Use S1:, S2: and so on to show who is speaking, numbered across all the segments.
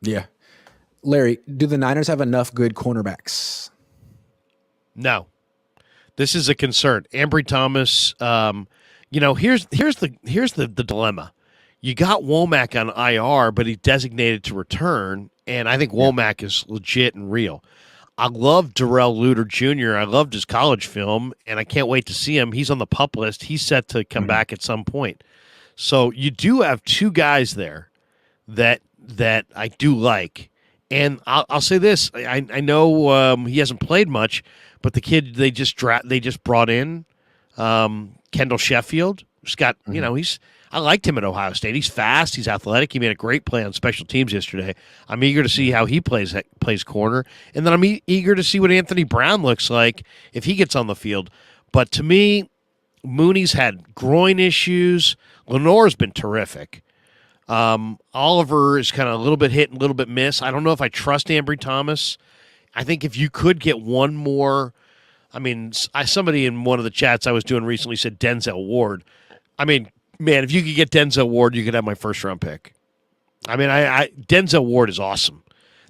S1: Yeah. Larry, do the Niners have enough good cornerbacks?
S2: No, this is a concern. Ambry Thomas. Here's the dilemma. You got Womack on IR, but he's designated to return, and I think
S1: Yeah.
S2: Womack is legit and real. I love Darrell Luter Jr. I loved his college film, and I can't wait to see him. He's on the PUP list. He's set to come back at some point. So you do have two guys there that I do like. And I'll say this: I know he hasn't played much, but the kid they just brought in, Kendall Sheffield. He's got I liked him at Ohio State. He's fast. He's athletic. He made a great play on special teams yesterday. I'm eager to see how he plays corner, and then I'm eager to see what Anthony Brown looks like if he gets on the field. But to me, Mooney's had groin issues. Lenore's been terrific. Oliver is kind of a little bit hit and a little bit miss. I don't know if I trust Ambry Thomas. I think if you could get one more, somebody in one of the chats I was doing recently said Denzel Ward. I mean, man, if you could get Denzel Ward, you could have my first round pick. Denzel Ward is awesome.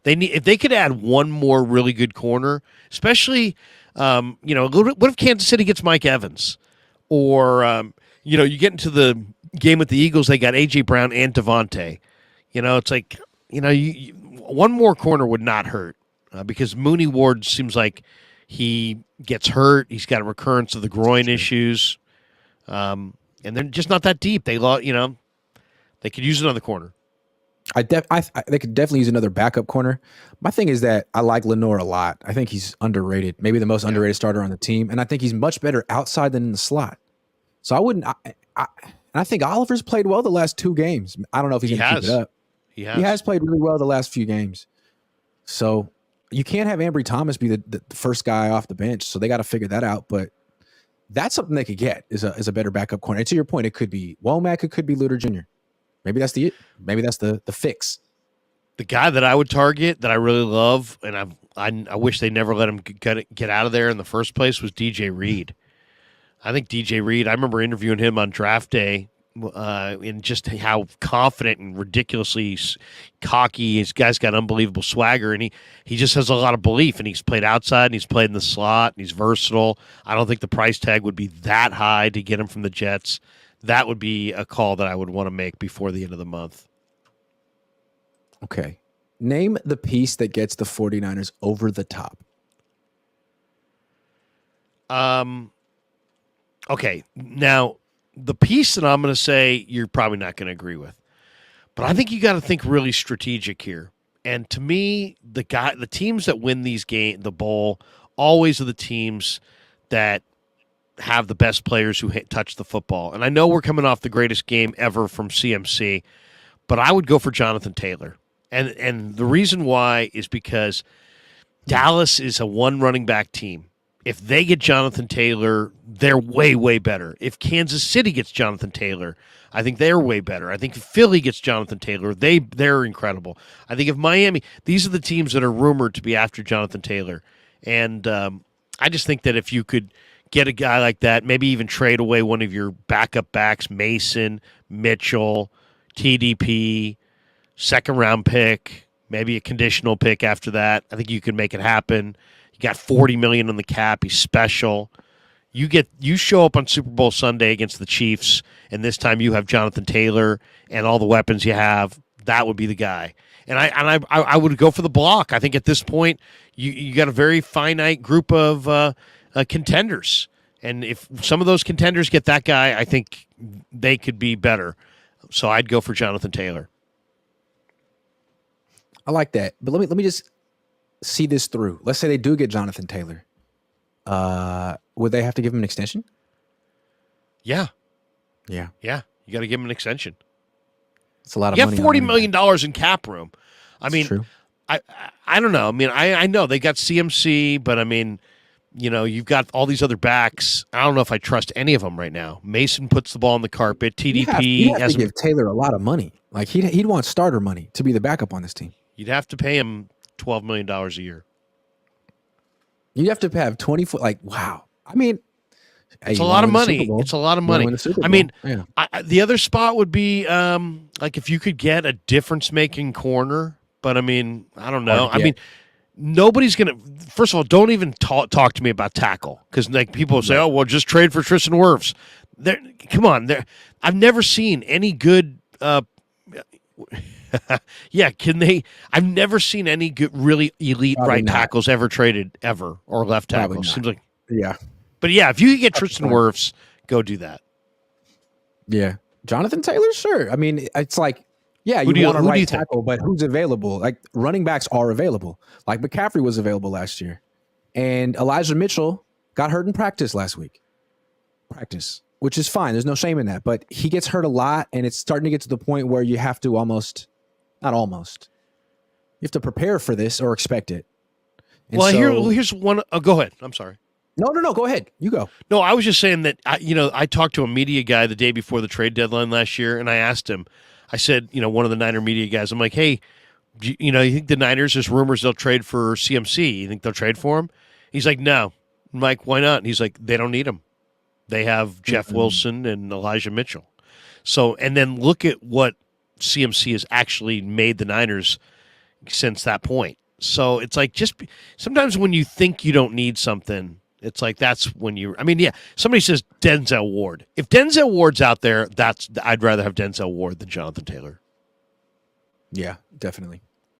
S2: If they could add one more really good corner, especially, a little bit. What if Kansas City gets Mike Evans, or you get into the game with the Eagles, they got A.J. Brown and Devontae. It's like, one more corner would not hurt because Mooney Ward seems like he gets hurt. He's got a recurrence of the groin issues. And they're just not that deep. They could use another corner.
S1: They could definitely use another backup corner. My thing is that I like Lenore a lot. I think he's underrated, maybe the most underrated starter on the team. And I think he's much better outside than in the slot. So I wouldn't, and I think Oliver's played well the last two games. I don't know if he's going to keep it up. He has played really well the last few games. So you can't have Ambry Thomas be the first guy off the bench. So they got to figure that out. But that's something they could get is a better backup corner. And to your point, it could be Womack, it could be Luter Jr. Maybe that's the fix.
S2: The guy that I would target that I really love, and I wish they never let him get out of there in the first place, was DJ Reed. I think DJ Reed, I remember interviewing him on draft day and just how confident and ridiculously cocky. His guy's got unbelievable swagger, and he just has a lot of belief, and he's played outside, and he's played in the slot, and he's versatile. I don't think the price tag would be that high to get him from the Jets. That would be a call that I would want to make before the end of the month.
S1: Okay. Name the piece that gets the 49ers over the top.
S2: Okay, now the piece that I'm going to say you're probably not going to agree with, but I think you got to think really strategic here. And to me, the teams that win these the bowl, always are the teams that have the best players who touch the football. And I know we're coming off the greatest game ever from CMC, but I would go for Jonathan Taylor. And the reason why is because Dallas is a one running back team. If they get Jonathan Taylor, they're way, way better. If Kansas City gets Jonathan Taylor, I think they're way better. I think if Philly gets Jonathan Taylor, they're incredible. I think if Miami, these are the teams that are rumored to be after Jonathan Taylor. And I just think that if you could get a guy like that, maybe even trade away one of your backup backs, Mason, Mitchell, TDP, second-round pick, maybe a conditional pick after that, I think you could make it happen. You got $40 million on the cap. He's special. You show up on Super Bowl Sunday against the Chiefs, and this time you have Jonathan Taylor and all the weapons you have. That would be the guy. And I would go for the block. I think at this point you got a very finite group of contenders, and if some of those contenders get that guy, I think they could be better. So I'd go for Jonathan Taylor.
S1: I like that, but let me just see this through. Let's say they do get Jonathan Taylor. Would they have to give him an extension?
S2: Yeah.
S1: You
S2: got to give him an extension.
S1: It's a lot of
S2: money.
S1: money.
S2: You have $40 million in cap room. I mean,
S1: true.
S2: I don't know. I mean, I know they got CMC, but I mean, you've got all these other backs. I don't know if I trust any of them right now. Mason puts the ball on the carpet. TDP
S1: you have to give Taylor a lot of money. Like he'd want starter money to be the backup on this team.
S2: You'd have to pay him $12 million a year.
S1: You'd have to have 24. Like, wow. I mean,
S2: it's a lot of money. It's a lot of money. I mean, the other spot would be like if you could get a difference-making corner, But I mean, I don't know.
S1: Hard to
S2: I
S1: get.
S2: mean, nobody's gonna. First of all, don't even talk to me about tackle because like people say, "Oh, well, just trade for Tristan Wirfs." There, come on. There, I've never seen any good. Yeah, can they? I've never seen any good, really elite
S1: Probably
S2: right
S1: not.
S2: tackles ever traded ever or left
S1: Probably
S2: tackles.
S1: not.
S2: Seems like,
S1: Yeah.
S2: but yeah, if you could get Tristan
S1: point.
S2: Wirfs, go do that.
S1: Yeah. Jonathan Taylor, sure. I mean, it's like, yeah,
S2: Who do
S1: you
S2: you-
S1: want a
S2: who do you
S1: right
S2: think?
S1: tackle, but who's available? Like running backs are available. Like McCaffrey was available last year. And Elijah Mitchell got hurt in practice last week. Practice, which is fine. There's no shame in that. But he gets hurt a lot, and it's starting to get to the point where you have to you have to prepare for this or expect it. And
S2: Well,
S1: so-
S2: here's one. Oh, go ahead. I'm sorry.
S1: No. Go ahead. You go.
S2: No, I was just saying that I talked to a media guy the day before the trade deadline last year, and I asked him. I said, one of the Niner media guys. I'm like, hey, you think the Niners? There's rumors they'll trade for CMC. You think they'll trade for him? He's like, no. I'm like, why not? And he's like, they don't need him. They have Jeff Wilson and Elijah Mitchell. So, and then look at what CMC has actually made the Niners since that point. So it's like sometimes when you think you don't need something, it's like that's when somebody says Denzel Ward. If Denzel Ward's out there, I'd rather have Denzel Ward than Jonathan Taylor.
S1: Yeah, definitely.